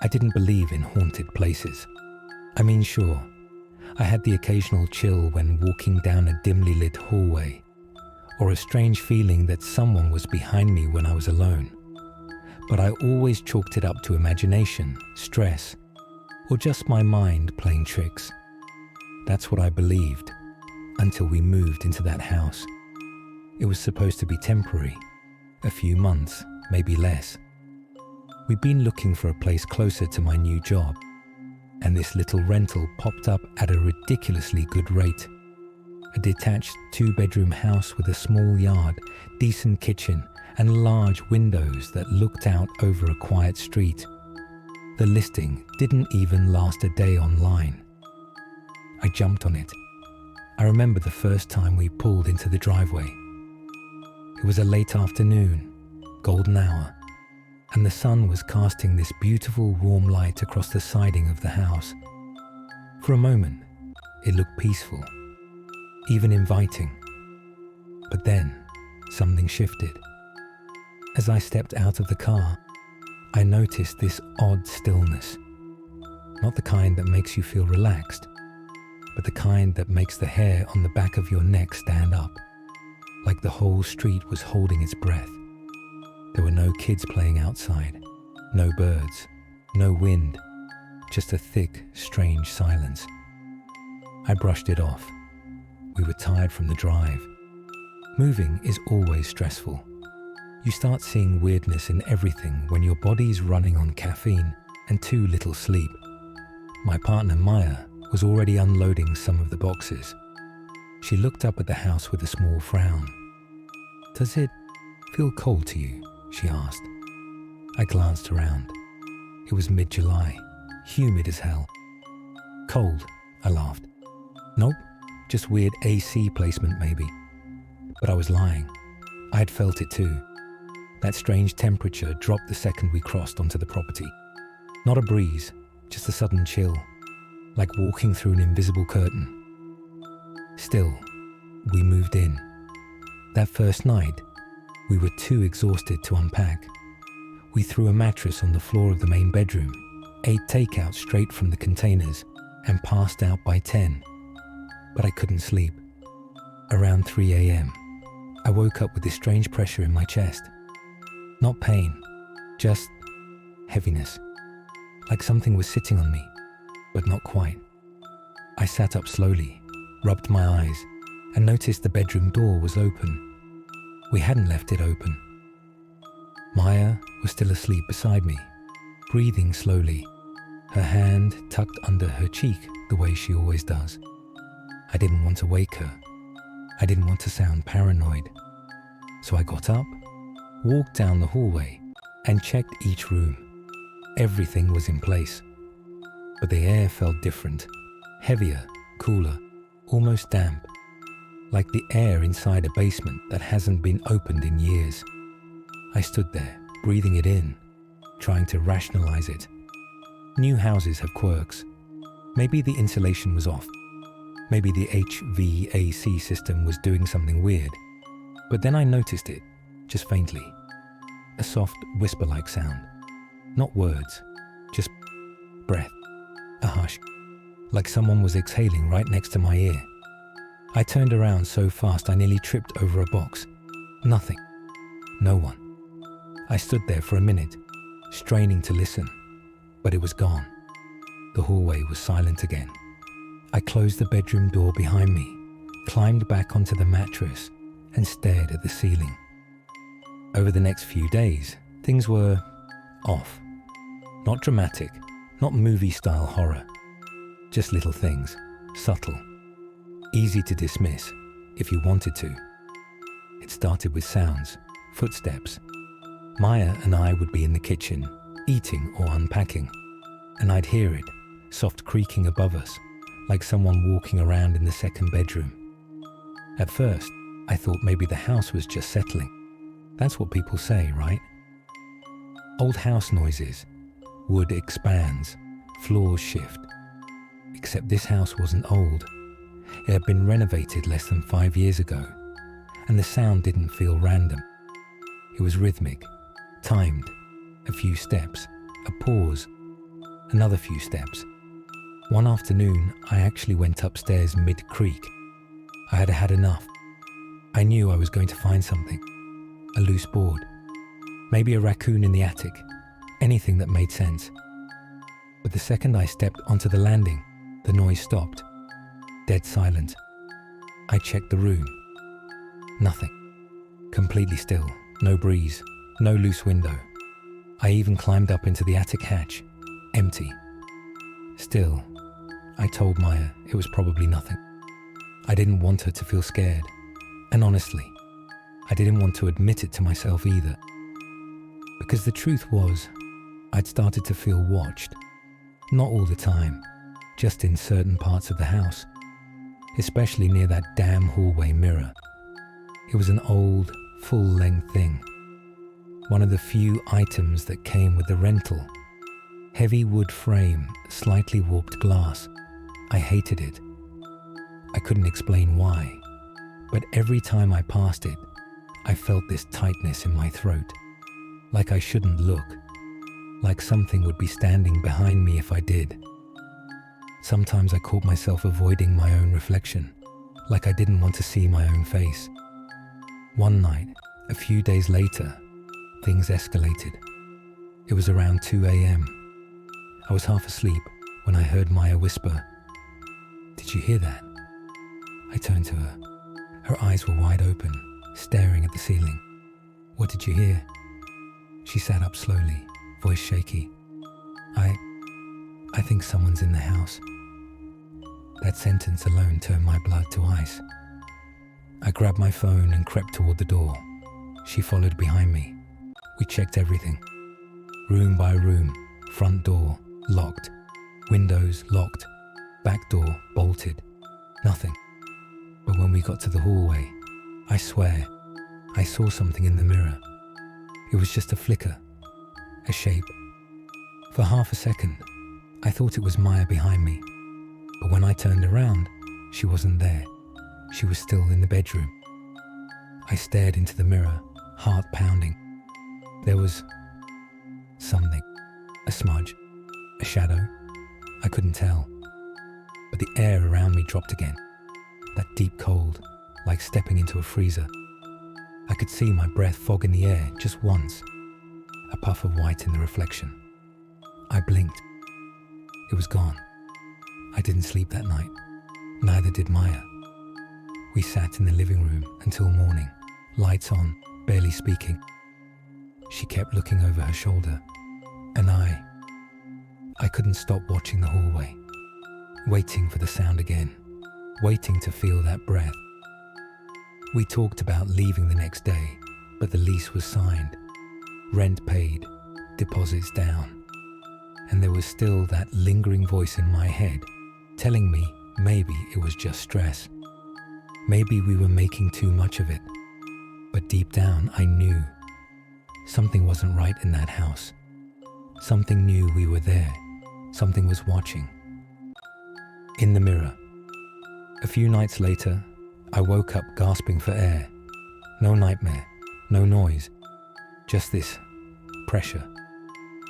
I didn't believe in haunted places. I mean, sure, I had the occasional chill when walking down a dimly lit hallway, or a strange feeling that someone was behind me when I was alone. But I always chalked it up to imagination, stress, or just my mind playing tricks. That's what I believed, until we moved into that house. It was supposed to be temporary, a few months, maybe less. We'd been looking for a place closer to my new job, and this little rental popped up at a ridiculously good rate. A detached 2-bedroom house with a small yard, decent kitchen, and large windows that looked out over a quiet street. The listing didn't even last a day online. I jumped on it. I remember the first time we pulled into the driveway. It was a late afternoon, golden hour, and the sun was casting this beautiful warm light across the siding of the house. For a moment, it looked peaceful, even inviting. But then, something shifted. As I stepped out of the car, I noticed this odd stillness. Not the kind that makes you feel relaxed, but the kind that makes the hair on the back of your neck stand up, like the whole street was holding its breath. There were no kids playing outside, no birds, no wind, just a thick, strange silence. I brushed it off. We were tired from the drive. Moving is always stressful. You start seeing weirdness in everything when your body's running on caffeine and too little sleep. My partner Maya was already unloading some of the boxes. She looked up at the house with a small frown. "Does it feel cold to you?" she asked. I glanced around. It was mid-July, humid as hell. "Cold," I laughed. "Nope, just weird AC placement maybe." But I was lying. I had felt it too. That strange temperature dropped the second we crossed onto the property. Not a breeze, just a sudden chill, like walking through an invisible curtain. Still, we moved in. That first night, we were too exhausted to unpack. We threw a mattress on the floor of the main bedroom, ate takeout straight from the containers, and passed out by 10. But I couldn't sleep. Around 3 a.m., I woke up with this strange pressure in my chest. Not pain, just heaviness, like something was sitting on me, but not quite. I sat up slowly, rubbed my eyes, and noticed the bedroom door was open. We hadn't left it open. Maya was still asleep beside me, breathing slowly, her hand tucked under her cheek the way she always does. I didn't want to wake her. I didn't want to sound paranoid. So I got up, walked down the hallway, and checked each room. Everything was in place. But the air felt different, heavier, cooler, almost damp, like the air inside a basement that hasn't been opened in years. I stood there, breathing it in, trying to rationalize it. New houses have quirks. Maybe the insulation was off. Maybe the HVAC system was doing something weird. But then I noticed it, just faintly. A soft, whisper-like sound. Not words, just breath. A hush, like someone was exhaling right next to my ear. I turned around so fast I nearly tripped over a box. Nothing. No one. I stood there for a minute, straining to listen, but it was gone. The hallway was silent again. I closed the bedroom door behind me, climbed back onto the mattress, and stared at the ceiling. Over the next few days, things were off. Not dramatic, not movie-style horror. Just little things, subtle, easy to dismiss if you wanted to. It started with sounds, footsteps. Maya and I would be in the kitchen, eating or unpacking, and I'd hear it, soft creaking above us, like someone walking around in the second bedroom. At first, I thought maybe the house was just settling. That's what people say, right? Old house noises. Wood expands, floors shift. Except this house wasn't old. It had been renovated less than 5 years ago, and the sound didn't feel random. It was rhythmic, timed, a few steps, a pause, Another few steps. One afternoon, I actually went upstairs mid-creak. I had had enough. I knew I was going to find something. A loose board. Maybe a raccoon in the attic. Anything that made sense. But the second I stepped onto the landing, the noise stopped. Dead silent. I checked the room. Nothing. Completely still. No breeze. No loose window. I even climbed up into the attic hatch. Empty. Still, I told Maya it was probably nothing. I didn't want her to feel scared. And honestly, I didn't want to admit it to myself either. Because the truth was, I'd started to feel watched. Not all the time, just in certain parts of the house. Especially near that damn hallway mirror. It was an old, full-length thing. One of the few items that came with the rental. Heavy wood frame, slightly warped glass. I hated it. I couldn't explain why, but every time I passed it, I felt this tightness in my throat. Like I shouldn't look. Like something would be standing behind me if I did. Sometimes I caught myself avoiding my own reflection, like I didn't want to see my own face. One night, a few days later, things escalated. It was around 2 a.m. I was half asleep when I heard Maya whisper, "Did you hear that?" I turned to her. Her eyes were wide open, staring at the ceiling. "What did you hear?" She sat up slowly, voice shaky. I think someone's in the house." That sentence alone turned my blood to ice. I grabbed my phone and crept toward the door. She followed behind me. We checked everything. Room by room, front door, locked. Windows, locked. Back door, bolted. Nothing. But when we got to the hallway, I swear, I saw something in the mirror. It was just a flicker. A shape. For half a second, I thought it was Maya behind me. But when I turned around, she wasn't there. She was still in the bedroom. I stared into the mirror, heart pounding. There was something. A smudge. A shadow. I couldn't tell. But the air around me dropped again. That deep cold, like stepping into a freezer. I could see my breath fog in the air just once. A puff of white in the reflection. I blinked. It was gone. I didn't sleep that night. Neither did Maya. We sat in the living room until morning, lights on, barely speaking. She kept looking over her shoulder, and I couldn't stop watching the hallway, waiting for the sound again, waiting to feel that breath. We talked about leaving the next day, but the lease was signed, rent paid, deposits down. And there was still that lingering voice in my head telling me maybe it was just stress. Maybe we were making too much of it. But deep down I knew something wasn't right in that house. Something knew we were there. Something was watching. In the mirror. A few nights later, I woke up gasping for air. No nightmare, no noise, just this pressure.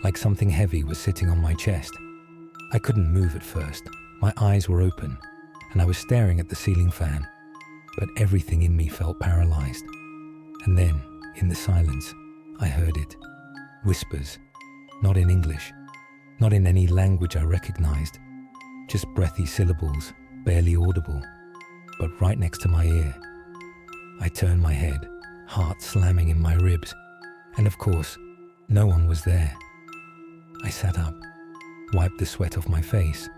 Like something heavy was sitting on my chest. I couldn't move at first. My eyes were open, and I was staring at the ceiling fan. But everything in me felt paralyzed. And then, in the silence, I heard it. Whispers. Not in English. Not in any language I recognized. Just breathy syllables, barely audible. But right next to my ear. I turned my head, heart slamming in my ribs. And of course, no one was there. I sat up, wiped the sweat off my face,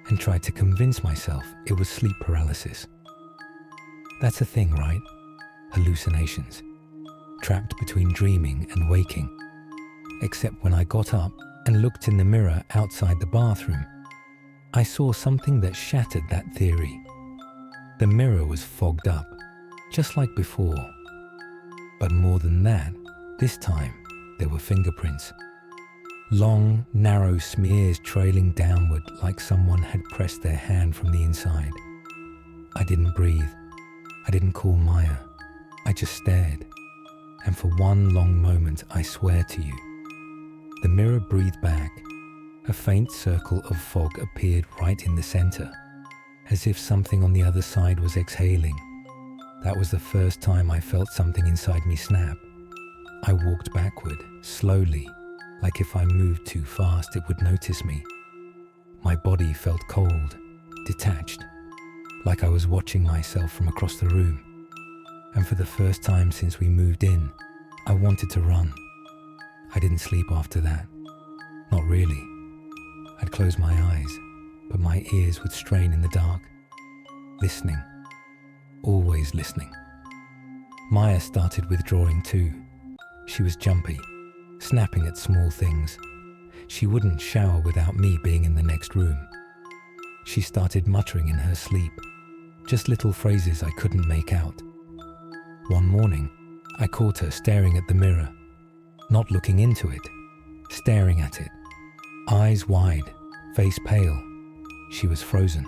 and tried to convince myself it was sleep paralysis. That's a thing, right? Hallucinations. Trapped between dreaming and waking. Except when I got up and looked in the mirror outside the bathroom, I saw something that shattered that theory. The mirror was fogged up, just like before. But more than that, this time there were fingerprints. Long, narrow smears trailing downward like someone had pressed their hand from the inside. I didn't breathe. I didn't call Maya. I just stared. And for one long moment, I swear to you, the mirror breathed back, A faint circle of fog appeared right in the center, as if something on the other side was exhaling. That was the first time I felt something inside me snap. I walked backward, slowly, like if I moved too fast it would notice me. My body felt cold, detached, like I was watching myself from across the room. And for the first time since we moved in, I wanted to run. I didn't sleep after that. Not really. I'd close my eyes, but my ears would strain in the dark. Listening. Always listening. Maya started withdrawing too. She was jumpy, snapping at small things. She wouldn't shower without me being in the next room. She started muttering in her sleep, just little phrases I couldn't make out. One morning, I caught her staring at the mirror, not looking into it, staring at it. Eyes wide, face pale. She was frozen.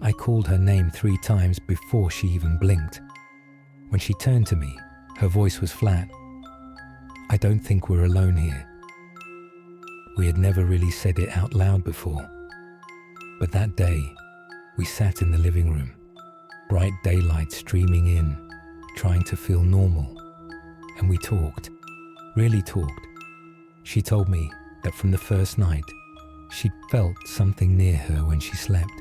I called her name 3 times before she even blinked. When she turned to me, her voice was flat. I don't think we're alone here. We had never really said it out loud before. But that day, we sat in the living room, bright daylight streaming in, trying to feel normal. And we talked, really talked. She told me that from the first night, she'd felt something near her when she slept.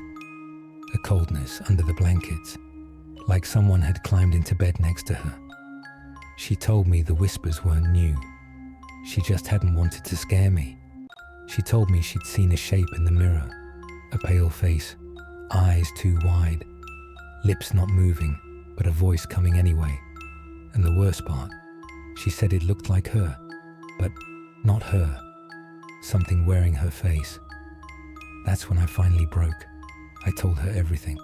A coldness under the blankets, like someone had climbed into bed next to her. She told me the whispers weren't new. She just hadn't wanted to scare me. She told me she'd seen a shape in the mirror, a pale face, eyes too wide, lips not moving, but a voice coming anyway. And the worst part, she said it looked like her, but not her. Something wearing her face. That's when I finally broke. I told her everything.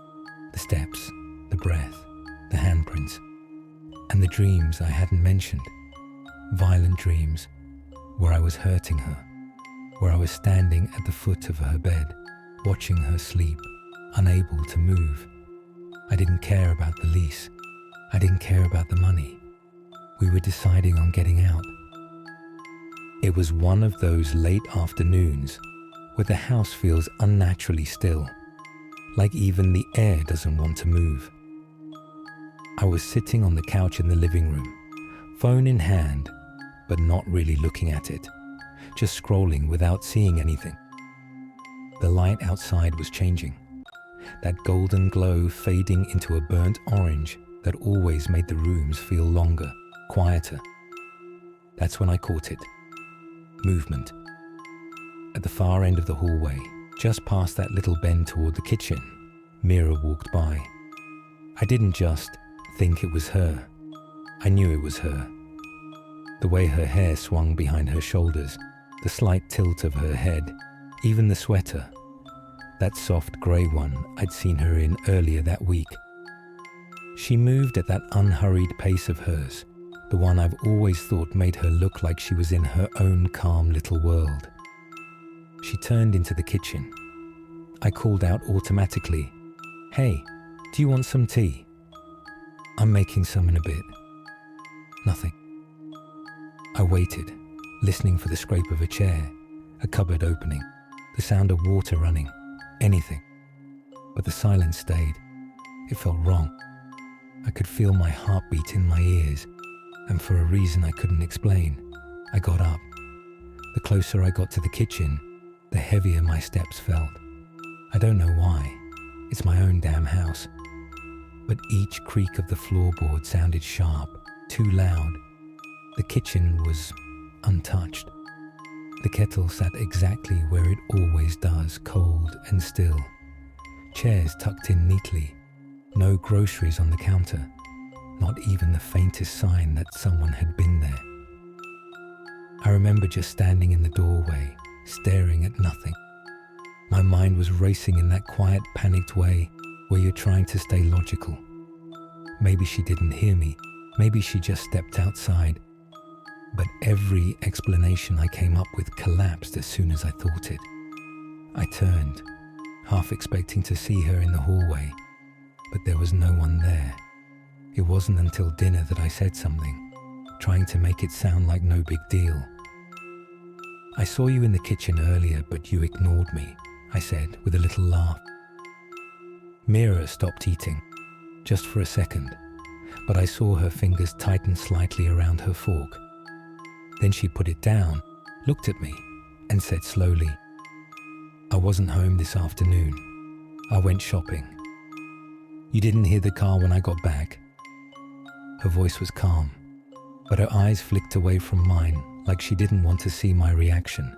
The steps, the breath, the handprints, and the dreams I hadn't mentioned. Violent dreams, where I was hurting her, where I was standing at the foot of her bed, watching her sleep, unable to move. I didn't care about the lease. I didn't care about the money. We were deciding on getting out. It was one of those late afternoons where the house feels unnaturally still, like even the air doesn't want to move. I was sitting on the couch in the living room, phone in hand, but not really looking at it, just scrolling without seeing anything. The light outside was changing, that golden glow fading into a burnt orange that always made the rooms feel longer, quieter. That's when I caught it. Movement. At the far end of the hallway, just past that little bend toward the kitchen, Mira walked by. I didn't just think it was her. I knew it was her. The way her hair swung behind her shoulders, the slight tilt of her head, even the sweater, that soft grey one I'd seen her in earlier that week. She moved at that unhurried pace of hers, the one I've always thought made her look like she was in her own calm little world. She turned into the kitchen. I called out automatically, "Hey, do you want some tea?" "I'm making some in a bit." Nothing. I waited, listening for the scrape of a chair, a cupboard opening, the sound of water running, anything. But the silence stayed. It felt wrong. I could feel my heartbeat in my ears, and for a reason I couldn't explain, I got up. The closer I got to the kitchen, the heavier my steps felt. I don't know why. It's my own damn house. But each creak of the floorboard sounded sharp, too loud. The kitchen was untouched. The kettle sat exactly where it always does, cold and still. Chairs tucked in neatly. No groceries on the counter. Not even the faintest sign that someone had been there. I remember just standing in the doorway, staring at nothing. My mind was racing in that quiet, panicked way where you're trying to stay logical. Maybe she didn't hear me. Maybe she just stepped outside. But every explanation I came up with collapsed as soon as I thought it. I turned, half expecting to see her in the hallway, but there was no one there. It wasn't until dinner that I said something, trying to make it sound like no big deal. I saw you in the kitchen earlier, but you ignored me, I said with a little laugh. Mira stopped eating, just for a second, but I saw her fingers tighten slightly around her fork. Then she put it down, looked at me, and said slowly, "I wasn't home this afternoon. I went shopping. You didn't hear the car when I got back?" Her voice was calm, but her eyes flicked away from mine like she didn't want to see my reaction.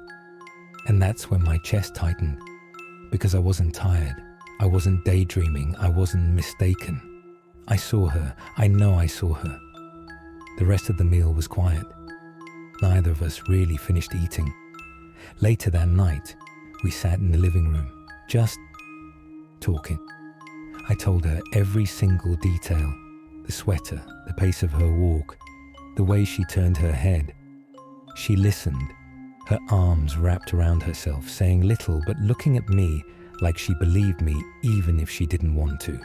And that's when my chest tightened, because I wasn't tired. I wasn't daydreaming. I wasn't mistaken. I saw her. I know I saw her. The rest of the meal was quiet. Neither of us really finished eating. Later that night, we sat in the living room, just talking. I told her every single detail, the sweater, the pace of her walk, the way she turned her head. She listened, her arms wrapped around herself, saying little but looking at me like she believed me even if she didn't want to.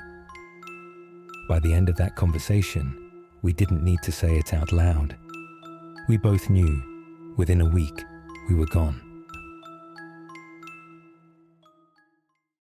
By the end of that conversation, we didn't need to say it out loud. We both knew, within a week, we were gone.